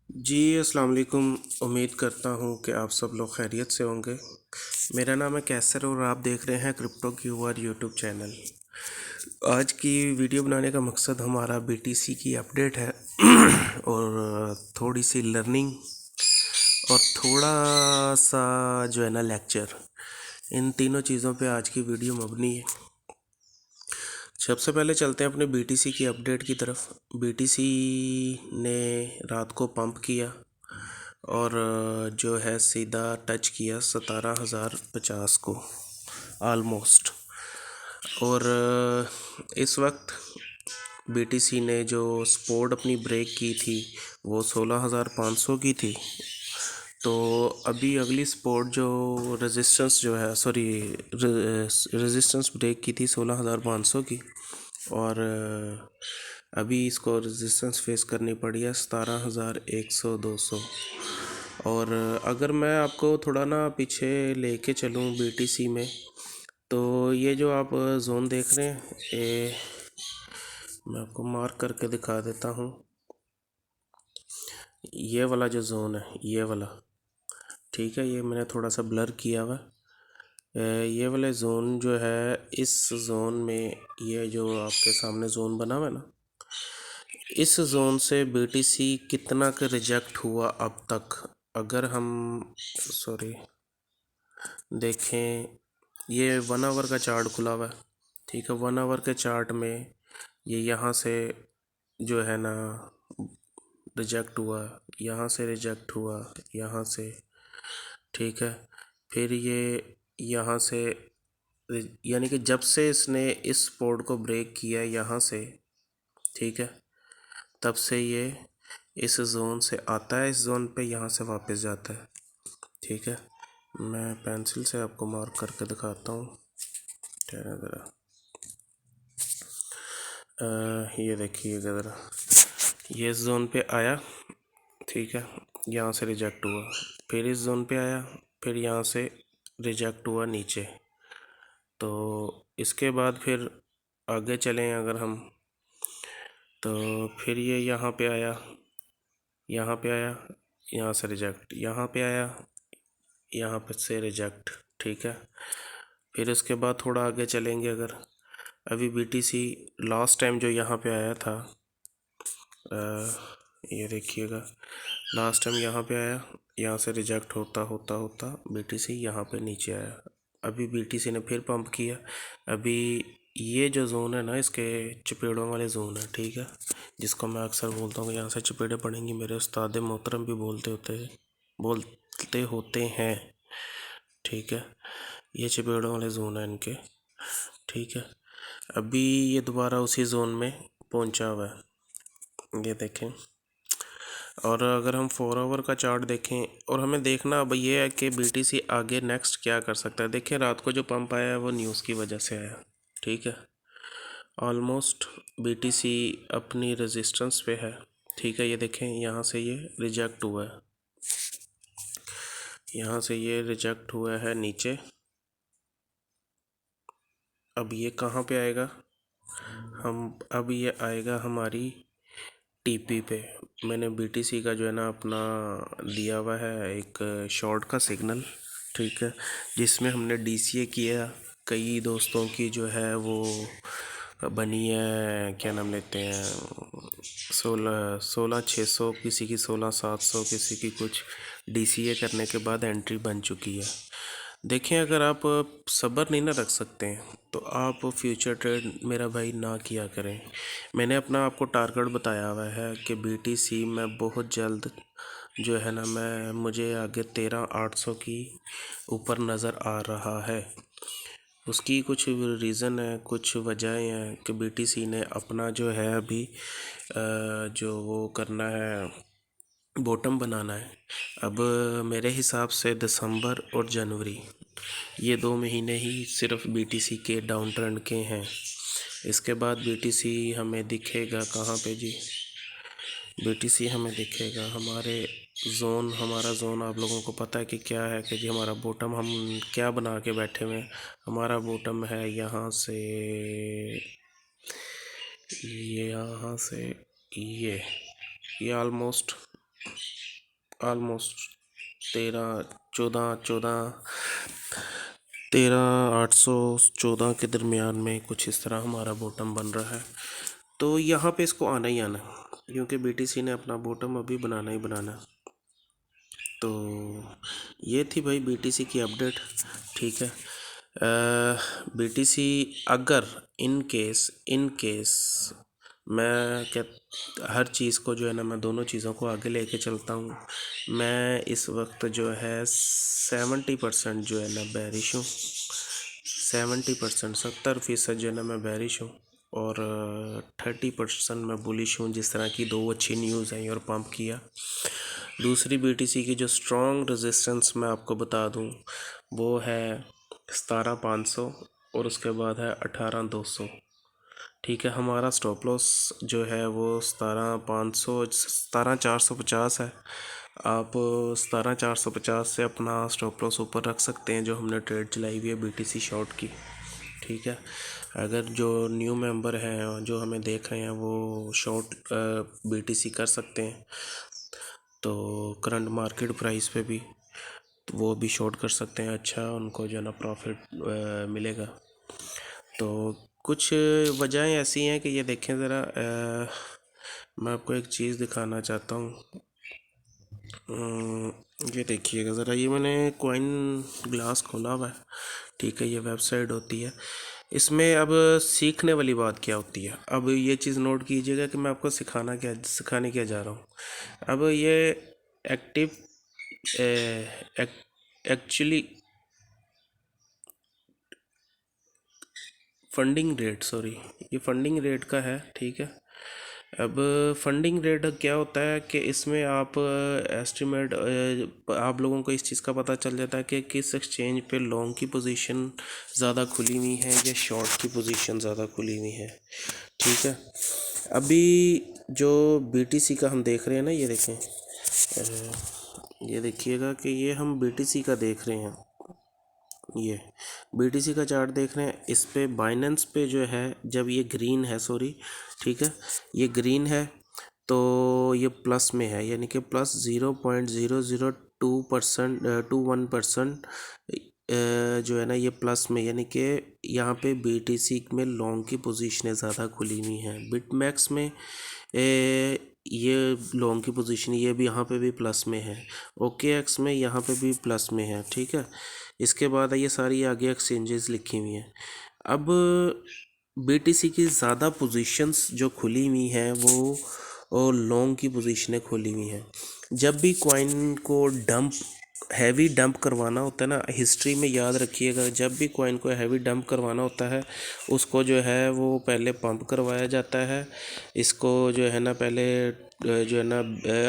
जी अस्सलाम वालेकुम। उम्मीद करता हूँ कि आप सब लोग खैरियत से होंगे। मेरा नाम है कैसर और आप देख रहे हैं क्रिप्टो क्यूआर यूट्यूब चैनल। आज की वीडियो बनाने का मकसद हमारा बीटीसी की अपडेट है और थोड़ी सी लर्निंग और थोड़ा सा जो है ना लेक्चर, इन तीनों चीज़ों पे आज की वीडियो मबनी है। सबसे पहले चलते हैं अपने बीटीसी की अपडेट की तरफ। बीटीसी ने रात को पंप किया और जो है सीधा टच किया 17,050 को आलमोस्ट। और इस वक्त बीटीसी ने जो सपोर्ट अपनी ब्रेक की थी वो 16,500 की थी। तो अभी अगली सपोर्ट जो रेजिस्टेंस जो है रेजिस्टेंस ब्रेक की थी 16,500 की, और अभी इसको रेजिस्टेंस फेस करनी पड़ी है 17,100 200। और अगर मैं आपको थोड़ा ना पीछे लेके चलूँ बीटीसी में, तो ये जो आप जोन देख रहे हैं, ये मैं आपको मार्क करके दिखा देता हूँ। ये वाला जो जोन है, ये वाला, ठीक है, ये मैंने थोड़ा सा ब्लर किया हुआ। ये वाले जोन जो है, इस जोन में ये जो आपके सामने जोन बना हुआ है ना, इस जोन से बीटीसी कितना का रिजेक्ट हुआ अब तक, अगर हम देखें, ये 1 आवर का चार्ट खुला हुआ है, ठीक है। 1 आवर के चार्ट में ये यहाँ से जो है ना रिजेक्ट हुआ, यहाँ से रिजेक्ट हुआ, यहाँ से, ठीक है। फिर ये यहाँ से, यानी कि जब से इसने इस पोर्ट को ब्रेक किया यहाँ से, ठीक है, तब से ये इस जोन से आता है, इस जोन पे यहाँ से वापस जाता है, ठीक है। मैं पेंसिल से आपको मार्क करके दिखाता हूँ। ज़रा ये देखिए ज़रा, ये इस जोन पे आया, ठीक है, यहाँ से रिजेक्ट हुआ, फिर इस जोन पे आया, फिर यहाँ से रिजेक्ट हुआ नीचे। तो इसके बाद फिर आगे चलें अगर हम, तो फिर ये यहाँ पे आया, यहाँ पे आया, यहाँ से रिजेक्ट, यहाँ पे आया, यहाँ पे से रिजेक्ट, ठीक है। फिर उसके बाद थोड़ा आगे चलेंगे अगर, अभी बीटीसी लास्ट टाइम जो यहाँ पे आया था, ये देखिएगा, लास्ट टाइम यहाँ पे आया, यहाँ से रिजेक्ट होता होता होता बीटीसी यहाँ पे नीचे आया। अभी बीटीसी ने फिर पंप किया। अभी ये जो जोन है ना, इसके चपेड़ों वाले जोन है, ठीक है, जिसको मैं अक्सर बोलता हूँ कि यहाँ से चपेड़े पड़ेंगी, मेरे उस्ताद मोहतरम भी बोलते होते हैं, ठीक है। ये चपेड़ों वाले जोन है इनके, ठीक है। अभी ये दोबारा उसी जोन में पहुंचा हुआ है, ये देखें। और अगर हम 4 आवर का चार्ट देखें, और हमें देखना अब ये है कि बीटीसी आगे नेक्स्ट क्या कर सकता है। देखें, रात को जो पंप आया है वो न्यूज़ की वजह से आया, ठीक है। ऑलमोस्ट बीटीसी अपनी रेजिस्टेंस पे है, ठीक है। ये देखें, यहाँ से ये रिजेक्ट हुआ है, यहाँ से ये रिजेक्ट हुआ है नीचे। अब ये कहाँ पे आएगा, अब ये आएगा हमारी टीपी पे। मैंने बीटीसी का जो है ना अपना दिया हुआ है एक शॉर्ट का सिग्नल, ठीक है, जिसमें हमने डीसीए किया। कई दोस्तों की जो है वो बनी है, क्या नाम लेते हैं, 16,600, किसी की 16,700, किसी की कुछ डीसीए करने के बाद एंट्री बन चुकी है। देखें, अगर आप सब्र नहीं ना रख सकते हैं तो आप फ्यूचर ट्रेड मेरा भाई ना किया करें। मैंने अपना आपको टारगेट बताया हुआ है कि बीटीसी में बहुत जल्द जो है ना, मुझे आगे 13,800 की ऊपर नज़र आ रहा है। उसकी कुछ रीज़न है, कुछ वजहें हैं कि बीटीसी ने अपना जो है अभी जो वो करना है, बॉटम बनाना है। अब मेरे हिसाब से दिसंबर और जनवरी, ये 2 महीने ही सिर्फ बीटीसी के डाउन ट्रेंड के हैं। इसके बाद बीटीसी हमें दिखेगा कहाँ पे जी, बीटीसी हमें दिखेगा हमारा जोन आप लोगों को पता है कि क्या है, कि जी हमारा बॉटम हम क्या बना के बैठे हुए हैं। हमारा बॉटम है यहाँ से ये ऑलमोस्ट ऑलमोस्ट 13 800 के दरमियान में कुछ इस तरह हमारा बॉटम बन रहा है। तो यहाँ पे इसको आना ही आना है, क्योंकि बीटीसी ने अपना बॉटम अभी बनाना ही बनाना है। तो ये थी भाई बीटीसी की अपडेट। ठीक है, बीटीसी अगर इन केस मैं क्या, हर चीज़ को जो है ना, मैं दोनों चीज़ों को आगे लेके चलता हूँ। मैं इस वक्त जो है 70% जो है ना बैरिश हूँ, 70%, 70% जो है ना मैं बैरिश हूँ, और 30% मैं बुलिश हूँ, जिस तरह की दो अच्छी न्यूज़ आई और पंप किया। दूसरी बीटीसी की जो स्ट्रॉन्ग रेजिस्टेंस मैं आपको बता दूं, वो है 17,500 और उसके बाद है 18,200। ठीक है, हमारा स्टॉप लॉस जो है वो 17,500, 17,450 है। आप 17,450 से अपना स्टॉप लॉस ऊपर रख सकते हैं, जो हमने ट्रेड चलाई हुई है बीटीसी शॉर्ट की। ठीक है, अगर जो न्यू मेंबर हैं जो हमें देख रहे हैं वो शॉर्ट बीटीसी कर सकते हैं, तो करंट मार्केट प्राइस पे भी तो वो भी शॉर्ट कर सकते हैं, अच्छा उनको जो है ना प्रॉफिट मिलेगा। तो कुछ वजहें ऐसी हैं कि ये देखें ज़रा, मैं आपको एक चीज़ दिखाना चाहता हूँ। ये देखिएगा ज़रा, ये मैंने कॉइन ग्लास खोला हुआ है। ठीक है, ये वेबसाइट होती है। इसमें अब सीखने वाली बात क्या होती है, अब ये चीज़ नोट कीजिएगा कि मैं आपको सिखाने क्या जा रहा हूँ। अब ये active actually funding rate, sorry, ये फंडिंग रेट का है। ठीक है, अब फंडिंग रेट क्या होता है कि इसमें आप एस्टिमेट, आप लोगों को इस चीज़ का पता चल जाता है कि किस एक्सचेंज पे लॉन्ग की पोजीशन ज़्यादा खुली हुई है या शॉर्ट की पोजीशन ज़्यादा खुली हुई है। ठीक है, अभी जो बीटीसी का हम देख रहे हैं ना, ये देखें, ये देखिएगा कि ये हम बीटीसी का देख रहे हैं, ये बीटीसी का चार्ट देख रहे हैं। इस पे बाइनेंस पे जो है, जब ये ग्रीन है, सॉरी, ठीक है, ये ग्रीन है तो ये प्लस में है, यानी कि प्लस 0.002% 1% जो है ना ये प्लस में, यानी कि यहाँ पे बीटीसी में लॉन्ग की पोजीशनें ज़्यादा खुली हुई हैं। बिटमैक्स में ये लॉन्ग की पोजीशन, ये भी यहाँ पे भी प्लस में है। OKX में यहाँ पे भी प्लस में है। ठीक है, इसके बाद ये सारी आगे एक्सचेंजेस लिखी हुई हैं। अब बीटीसी की ज़्यादा पोजीशंस जो खुली हुई हैं वो और लॉन्ग की पोजीशनें खुली हुई हैं। जब भी कॉइन को हैवी डंप करवाना होता है ना, हिस्ट्री में याद रखिएगा, जब भी कॉइन को हैवी डंप करवाना होता है उसको जो है वो पहले पंप करवाया जाता है। इसको जो है ना पहले जो है ना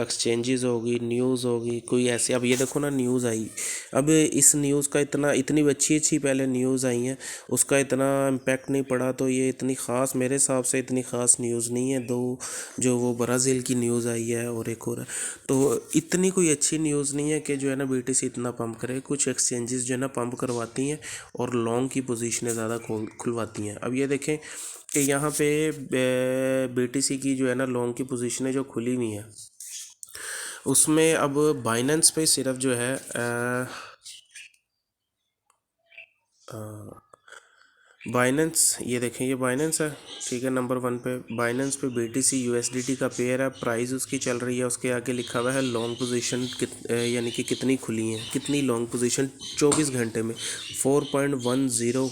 एक्सचेंजेस होगी, न्यूज़ होगी कोई ऐसे। अब ये देखो ना, न्यूज़ आई, अब इस न्यूज़ का इतनी अच्छी अच्छी पहले न्यूज़ आई हैं, उसका इतना इम्पेक्ट नहीं पड़ा, तो ये इतनी ख़ास, मेरे हिसाब से इतनी ख़ास न्यूज़ नहीं है। दो जो वो ब्राज़ील की न्यूज़ आई है और एक और है, तो इतनी कोई अच्छी न्यूज़ नहीं है कि जो है ना बीटीसी इतना पंप करे। कुछ एक्सचेंजेस जो है ना पंप करवाती हैं और लॉन्ग की पोजीशनें ज़्यादा खुलवाती हैं। अब ये देखें कि यहाँ पे बीटीसी की जो है ना लॉन्ग की पोजीशनें जो खुली हुई हैं, उसमें अब बाइनेंस पे सिर्फ जो है बाइनेंस, ये देखें, ये बाइनेंस है। ठीक है, नंबर 1 पे बाइनेंस पे बीटीसी यूएसडीटी का पेयर है, प्राइस उसकी चल रही है, उसके आगे लिखा हुआ है लॉन्ग पोजीशन यानी कि कितनी खुली हैं, कितनी लॉन्ग पोजीशन 24 घंटे में 4.10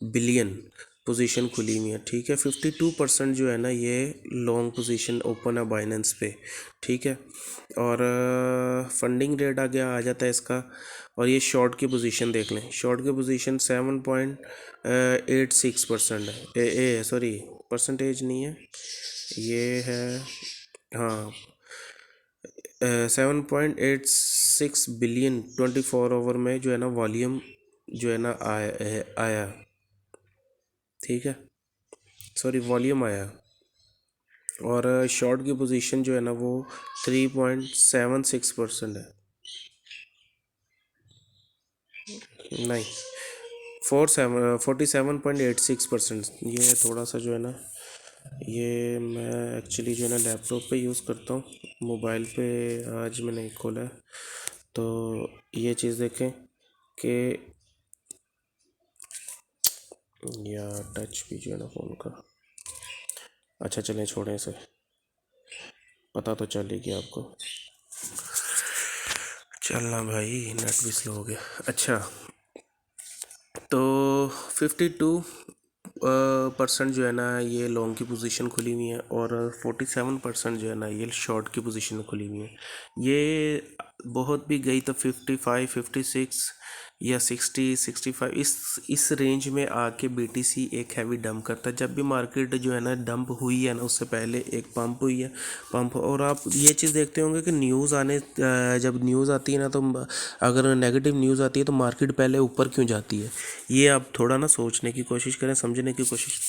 बिलियन पोजीशन खुली हुई है। ठीक है, 52% जो है ना ये लॉन्ग पोजीशन ओपन है बाइनेंस पे। ठीक है, और फंडिंग रेट आगे आ जाता है इसका। और ये शॉर्ट की पोजीशन देख लें, शॉर्ट की पोजीशन 7.86% है। सॉरी, परसेंटेज नहीं है, ये है, हाँ, 7.86 बिलियन 24 आवर में जो है ना वॉल्यूम जो है ना आया। ठीक है, सॉरी, वॉल्यूम आया। और शॉर्ट की पोजीशन जो है ना वो 3.76% है, नहीं, 47.86%। ये थोड़ा सा जो है ना ये मैं एक्चुअली जो है ना लैपटॉप पे यूज़ करता हूँ, मोबाइल पे आज मैंने नहीं खोला है। तो ये चीज़ देखें कि यार टच भी जो है ना फ़ोन का, अच्छा चलें छोड़ें इसे, पता तो चल ही गया आपको। चलना भाई, नेट भी स्लो हो गया। अच्छा, तो 52% जो है ना ये लॉन्ग की पोजीशन खुली हुई है और 47% जो है ना ये शॉर्ट की पोजीशन खुली हुई है। ये बहुत भी गई तो 55, 56 या 60, 65 इस रेंज में आके बीटीसी एक हैवी डंप करता है। जब भी मार्केट जो है ना डंप हुई है ना, उससे पहले एक पंप हुई है, पंप। और आप ये चीज़ देखते होंगे कि जब न्यूज़ आती है ना, तो अगर नेगेटिव न्यूज़ आती है तो मार्केट पहले ऊपर क्यों जाती है। ये आप थोड़ा ना सोचने की कोशिश करें, समझने की कोशिश